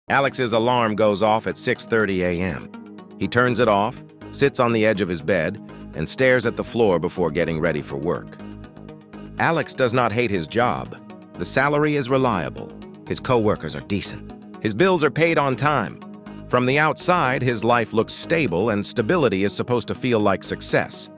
Alex's alarm goes off at 6:30 a.m. He turns it off, sits on the edge of his bed, and stares at the floor before getting ready for work. Alex does not hate his job. The salary is reliable. His coworkers are decent. His bills are paid on time. From the outside, his life looks stable, and stability is supposed to feel like success.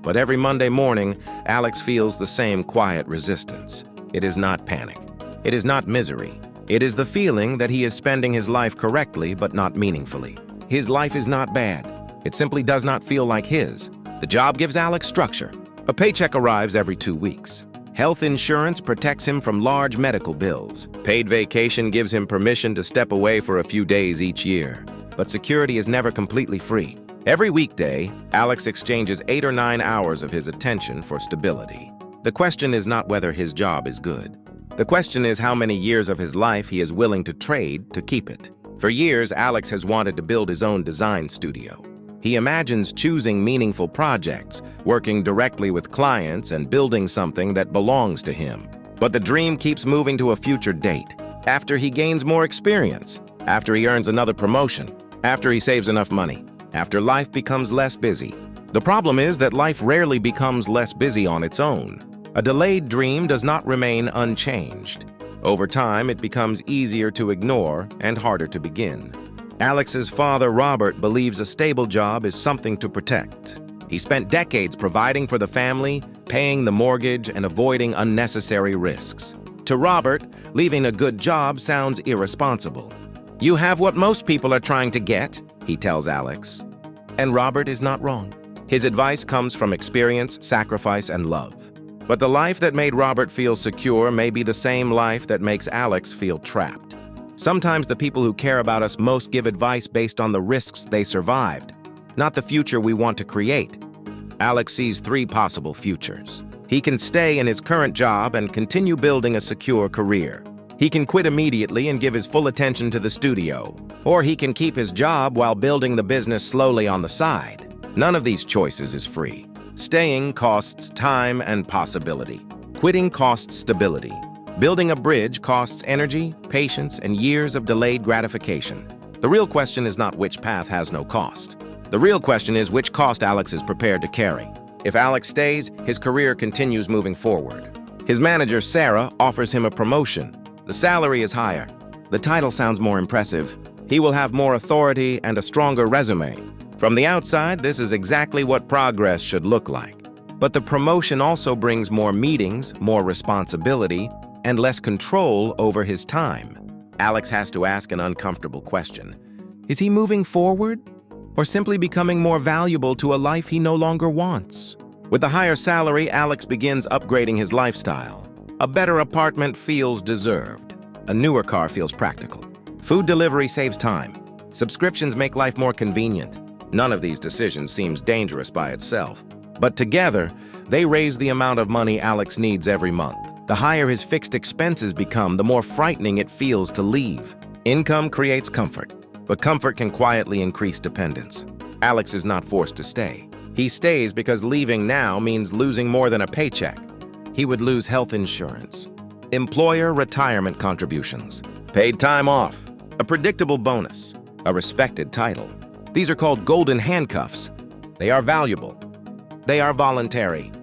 But every Monday morning, Alex feels the same quiet resistance. It is not panic. It is not misery. It is the feeling that he is spending his life correctly but not meaningfully. His life is not bad. It simply does not feel like his. The job gives Alex structure. A paycheck arrives every 2 weeks. Health insurance protects him from large medical bills. Paid vacation gives him permission to step away for a few days each year. But security is never completely free. Every weekday, Alex exchanges 8 or 9 hours of his attention for stability. The question is not whether his job is good. The question is how many years of his life he is willing to trade to keep it. For years, Alex has wanted to build his own design studio. He imagines choosing meaningful projects, working directly with clients, and building something that belongs to him. But the dream keeps moving to a future date, after he gains more experience, after he earns another promotion, after he saves enough money, after life becomes less busy. The problem is that life rarely becomes less busy on its own. A delayed dream does not remain unchanged. Over time, it becomes easier to ignore and harder to begin. Alex's father, Robert, believes a stable job is something to protect. He spent decades providing for the family, paying the mortgage, and avoiding unnecessary risks. To Robert, leaving a good job sounds irresponsible. "You have what most people are trying to get," he tells Alex. And Robert is not wrong. His advice comes from experience, sacrifice, and love. But the life that made Robert feel secure may be the same life that makes Alex feel trapped. Sometimes the people who care about us most give advice based on the risks they survived, not the future we want to create. Alex sees 3 possible futures. He can stay in his current job and continue building a secure career. He can quit immediately and give his full attention to the studio. Or he can keep his job while building the business slowly on the side. None of these choices is free. Staying costs time and possibility. Quitting costs stability. Building a bridge costs energy, patience, and years of delayed gratification. The real question is not which path has no cost. The real question is which cost Alex is prepared to carry. If Alex stays, his career continues moving forward. His manager, Sarah, offers him a promotion. The salary is higher. The title sounds more impressive. He will have more authority and a stronger resume. From the outside, this is exactly what progress should look like. But the promotion also brings more meetings, more responsibility, and less control over his time. Alex has to ask an uncomfortable question. Is he moving forward, or simply becoming more valuable to a life he no longer wants? With the higher salary, Alex begins upgrading his lifestyle. A better apartment feels deserved. A newer car feels practical. Food delivery saves time. Subscriptions make life more convenient. None of these decisions seems dangerous by itself. But together, they raise the amount of money Alex needs every month. The higher his fixed expenses become, the more frightening it feels to leave. Income creates comfort, but comfort can quietly increase dependence. Alex is not forced to stay. He stays because leaving now means losing more than a paycheck. He would lose health insurance, employer retirement contributions, paid time off, a predictable bonus, a respected title. These are called golden handcuffs. They are valuable. They are voluntary.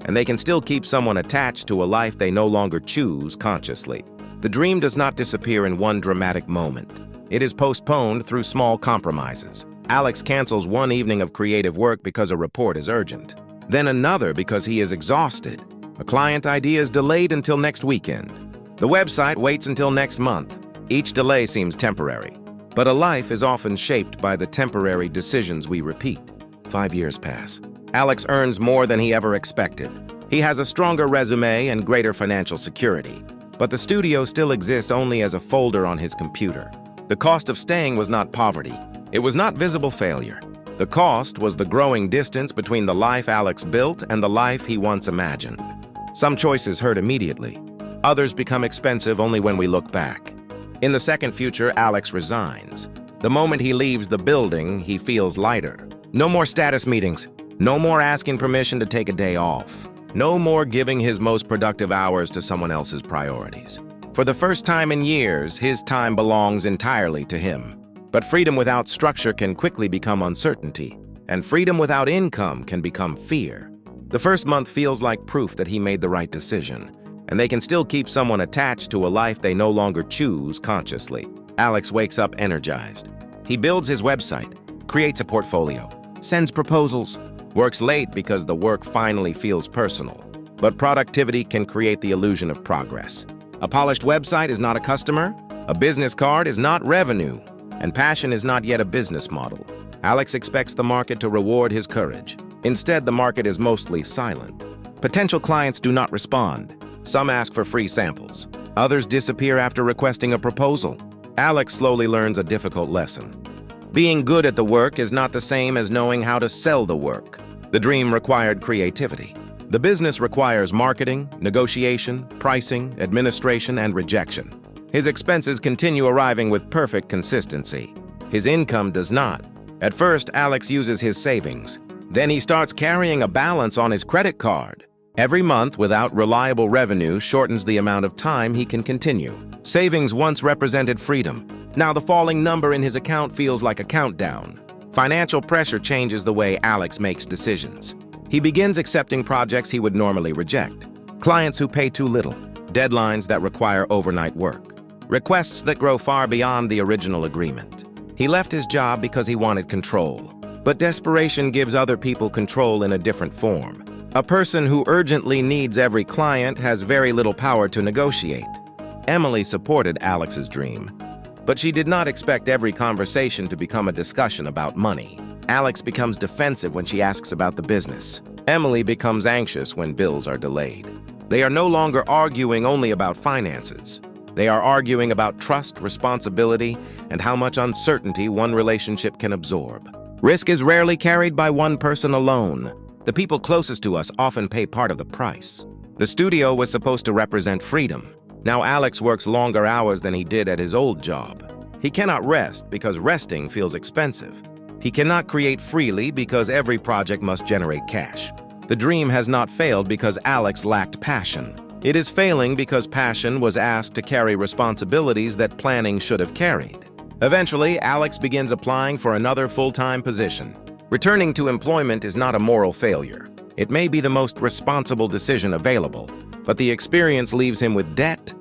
And they can still keep someone attached to a life they no longer choose consciously. The dream does not disappear in one dramatic moment. It is postponed through small compromises. Alex cancels one evening of creative work because a report is urgent. Then another because he is exhausted. A client idea is delayed until next weekend. The website waits until next month. Each delay seems temporary. But a life is often shaped by the temporary decisions we repeat. 5 years pass. Alex earns more than he ever expected. He has a stronger resume and greater financial security. But the studio still exists only as a folder on his computer. The cost of staying was not poverty. It was not visible failure. The cost was the growing distance between the life Alex built and the life he once imagined. Some choices hurt immediately. Others become expensive only when we look back. In the second future, Alex resigns. The moment he leaves the building, he feels lighter. No more status meetings. No more asking permission to take a day off. No more giving his most productive hours to someone else's priorities. For the first time in years, his time belongs entirely to him. But freedom without structure can quickly become uncertainty, and freedom without income can become fear. The first month feels like proof that he made the right decision, and they can still keep someone attached to a life they no longer choose consciously. Alex wakes up energized. He builds his website, creates a portfolio, sends proposals, works late because the work finally feels personal. But productivity can create the illusion of progress. A polished website is not a customer, a business card is not revenue, and passion is not yet a business model. Alex expects the market to reward his courage. Instead, the market is mostly silent. Potential clients do not respond. Some ask for free samples. Others disappear after requesting a proposal. Alex slowly learns a difficult lesson. Being good at the work is not the same as knowing how to sell the work. The dream required creativity. The business requires marketing, negotiation, pricing, administration, and rejection. His expenses continue arriving with perfect consistency. His income does not. At first, Alex uses his savings. Then he starts carrying a balance on his credit card. Every month without reliable revenue shortens the amount of time he can continue. Savings once represented freedom. Now the falling number in his account feels like a countdown. Financial pressure changes the way Alex makes decisions. He begins accepting projects he would normally reject. Clients who pay too little. Deadlines that require overnight work. Requests that grow far beyond the original agreement. He left his job because he wanted control. But desperation gives other people control in a different form. A person who urgently needs every client has very little power to negotiate. Emily supported Alex's dream, but she did not expect every conversation to become a discussion about money. Alex becomes defensive when she asks about the business. Emily becomes anxious when bills are delayed. They are no longer arguing only about finances. They are arguing about trust, responsibility, and how much uncertainty one relationship can absorb. Risk is rarely carried by one person alone. The people closest to us often pay part of the price. The studio was supposed to represent freedom. Now Alex works longer hours than he did at his old job. He cannot rest because resting feels expensive. He cannot create freely because every project must generate cash. The dream has not failed because Alex lacked passion. It is failing because passion was asked to carry responsibilities that planning should have carried. Eventually, Alex begins applying for another full-time position. Returning to employment is not a moral failure. It may be the most responsible decision available, but the experience leaves him with debt,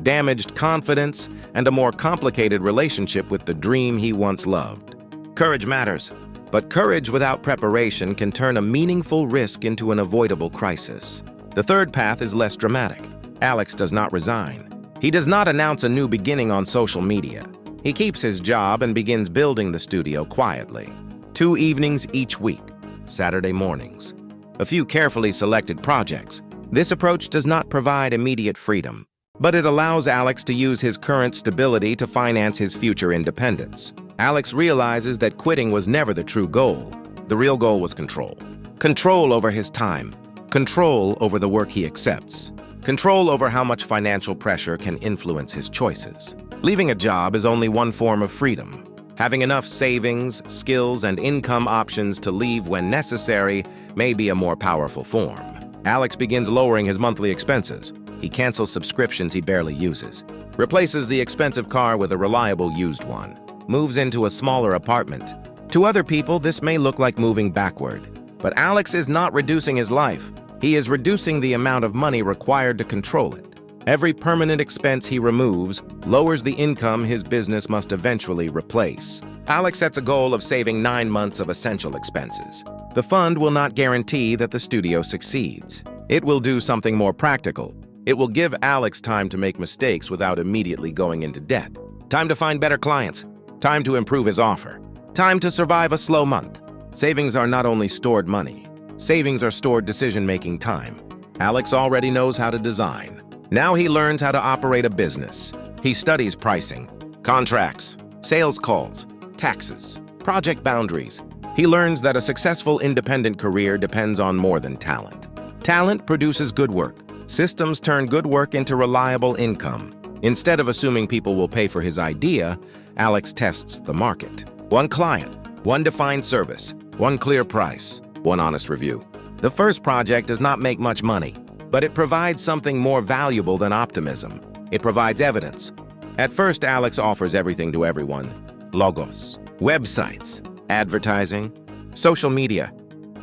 damaged confidence, and a more complicated relationship with the dream he once loved. Courage matters, but courage without preparation can turn a meaningful risk into an avoidable crisis. The third path is less dramatic. Alex does not resign. He does not announce a new beginning on social media. He keeps his job and begins building the studio quietly. 2 evenings each week, Saturday mornings. A few carefully selected projects. This approach does not provide immediate freedom, but it allows Alex to use his current stability to finance his future independence. Alex realizes that quitting was never the true goal. The real goal was control. Control over his time. Control over the work he accepts. Control over how much financial pressure can influence his choices. Leaving a job is only one form of freedom. Having enough savings, skills, and income options to leave when necessary may be a more powerful form. Alex begins lowering his monthly expenses. He cancels subscriptions he barely uses, replaces the expensive car with a reliable used one, moves into a smaller apartment. To other people, this may look like moving backward, but Alex is not reducing his life. He is reducing the amount of money required to control it. Every permanent expense he removes lowers the income his business must eventually replace. Alex sets a goal of saving 9 months of essential expenses. The fund will not guarantee that the studio succeeds. It will do something more practical. It will give Alex time to make mistakes without immediately going into debt. Time to find better clients. Time to improve his offer. Time to survive a slow month. Savings are not only stored money. Savings are stored decision-making time. Alex already knows how to design. Now he learns how to operate a business. He studies pricing, contracts, sales calls, taxes, project boundaries. He learns that a successful independent career depends on more than talent. Talent produces good work. Systems turn good work into reliable income. Instead of assuming people will pay for his idea, Alex tests the market. One client, one defined service, one clear price, one honest review. The first project does not make much money, but it provides something more valuable than optimism. It provides evidence. At first, Alex offers everything to everyone: logos, websites, advertising, social media.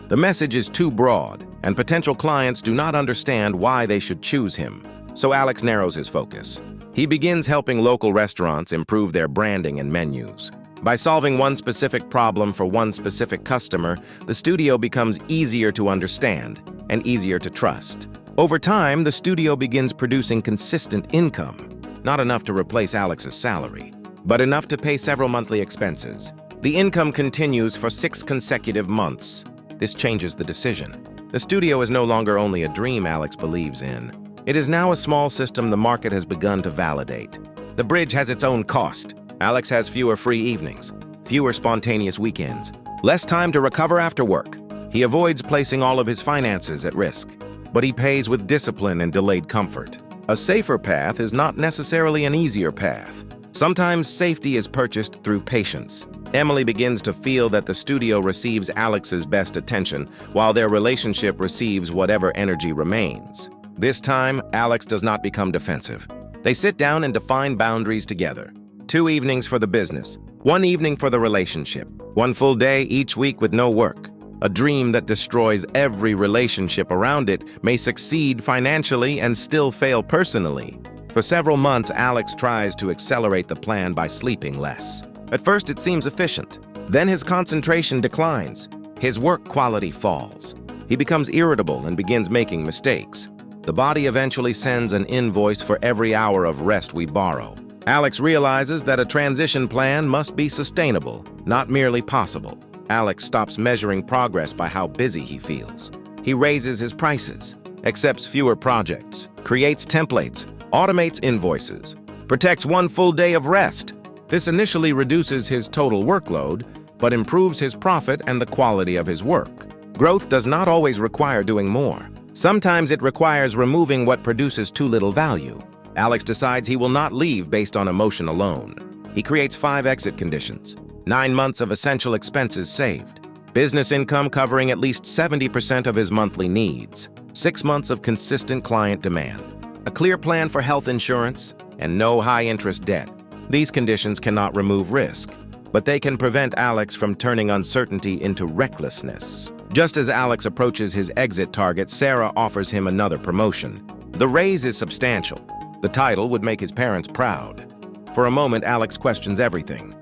The message is too broad, and potential clients do not understand why they should choose him. So Alex narrows his focus. He begins helping local restaurants improve their branding and menus. By solving one specific problem for one specific customer, the studio becomes easier to understand and easier to trust. Over time, the studio begins producing consistent income, not enough to replace Alex's salary, but enough to pay several monthly expenses. The income continues for 6 consecutive months. This changes the decision. The studio is no longer only a dream Alex believes in. It is now a small system the market has begun to validate. The bridge has its own cost. Alex has fewer free evenings, fewer spontaneous weekends, less time to recover after work. He avoids placing all of his finances at risk, but he pays with discipline and delayed comfort. A safer path is not necessarily an easier path. Sometimes safety is purchased through patience. Emily begins to feel that the studio receives Alex's best attention, while their relationship receives whatever energy remains. This time, Alex does not become defensive. They sit down and define boundaries together. 2 evenings for the business, 1 evening for the relationship, 1 full day each week with no work. A dream that destroys every relationship around it may succeed financially and still fail personally. For several months, Alex tries to accelerate the plan by sleeping less. At first, it seems efficient. Then his concentration declines. His work quality falls. He becomes irritable and begins making mistakes. The body eventually sends an invoice for every hour of rest we borrow. Alex realizes that a transition plan must be sustainable, not merely possible. Alex stops measuring progress by how busy he feels. He raises his prices, accepts fewer projects, creates templates, automates invoices, protects 1 full day of rest. This initially reduces his total workload, but improves his profit and the quality of his work. Growth does not always require doing more. Sometimes it requires removing what produces too little value. Alex decides he will not leave based on emotion alone. He creates 5 exit conditions. 9 months of essential expenses saved. Business income covering at least 70% of his monthly needs. 6 months of consistent client demand. A clear plan for health insurance and no high-interest debt. These conditions cannot remove risk, but they can prevent Alex from turning uncertainty into recklessness. Just as Alex approaches his exit target, Sarah offers him another promotion. The raise is substantial. The title would make his parents proud. For a moment, Alex questions everything.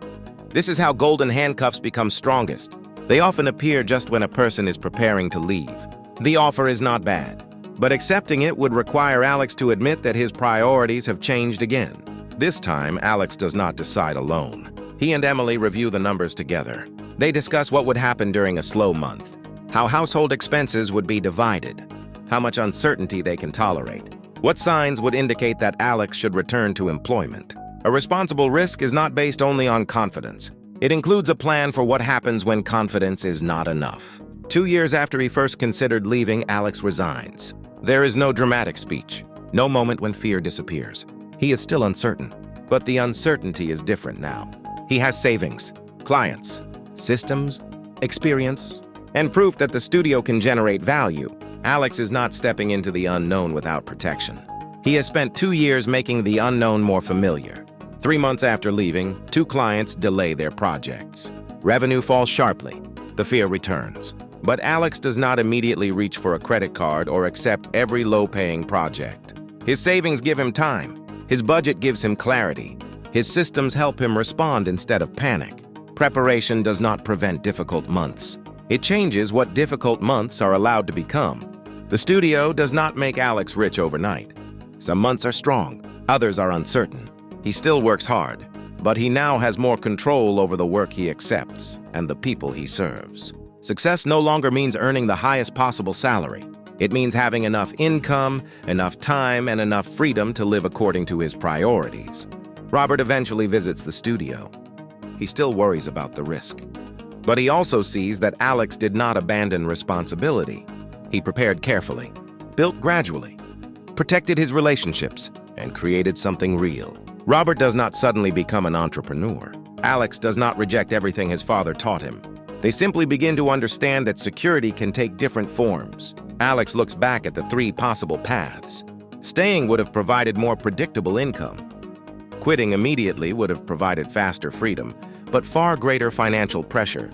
This is how golden handcuffs become strongest. They often appear just when a person is preparing to leave. The offer is not bad, but accepting it would require Alex to admit that his priorities have changed again. This time, Alex does not decide alone. He and Emily review the numbers together. They discuss what would happen during a slow month, how household expenses would be divided, how much uncertainty they can tolerate, what signs would indicate that Alex should return to employment. A responsible risk is not based only on confidence. It includes a plan for what happens when confidence is not enough. 2 years after he first considered leaving, Alex resigns. There is no dramatic speech, no moment when fear disappears. He is still uncertain, but the uncertainty is different now. He has savings, clients, systems, experience, and proof that the studio can generate value. Alex is not stepping into the unknown without protection. He has spent 2 years making the unknown more familiar. 3 months after leaving, 2 clients delay their projects. Revenue falls sharply. The fear returns. But Alex does not immediately reach for a credit card or accept every low-paying project. His savings give him time. His budget gives him clarity. His systems help him respond instead of panic. Preparation does not prevent difficult months. It changes what difficult months are allowed to become. The studio does not make Alex rich overnight. Some months are strong, others are uncertain. He still works hard, but he now has more control over the work he accepts and the people he serves. Success no longer means earning the highest possible salary. It means having enough income, enough time, and enough freedom to live according to his priorities. Robert eventually visits the studio. He still worries about the risk. But he also sees that Alex did not abandon responsibility. He prepared carefully, built gradually, protected his relationships, and created something real. Robert does not suddenly become an entrepreneur. Alex does not reject everything his father taught him. They simply begin to understand that security can take different forms. Alex looks back at the 3 possible paths. Staying would have provided more predictable income. Quitting immediately would have provided faster freedom, but far greater financial pressure.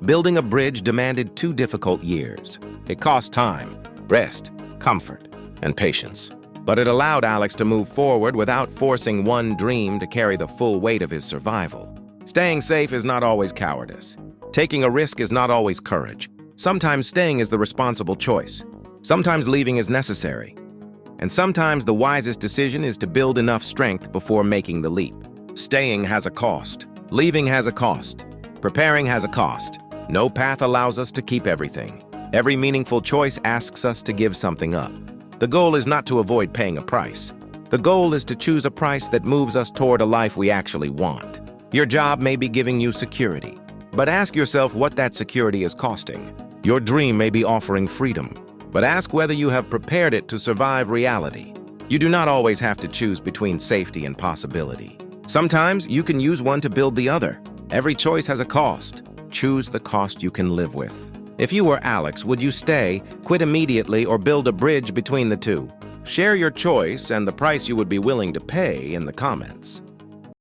Building a bridge demanded 2 difficult years. It cost time, rest, comfort, and patience. But it allowed Alex to move forward without forcing one dream to carry the full weight of his survival. Staying safe is not always cowardice. Taking a risk is not always courage. Sometimes staying is the responsible choice. Sometimes leaving is necessary. And sometimes the wisest decision is to build enough strength before making the leap. Staying has a cost. Leaving has a cost. Preparing has a cost. No path allows us to keep everything. Every meaningful choice asks us to give something up. The goal is not to avoid paying a price. The goal is to choose a price that moves us toward a life we actually want. Your job may be giving you security, but ask yourself what that security is costing. Your dream may be offering freedom, but ask whether you have prepared it to survive reality. You do not always have to choose between safety and possibility. Sometimes you can use one to build the other. Every choice has a cost. Choose the cost you can live with. If you were Alex, would you stay, quit immediately, or build a bridge between the two? Share your choice and the price you would be willing to pay in the comments.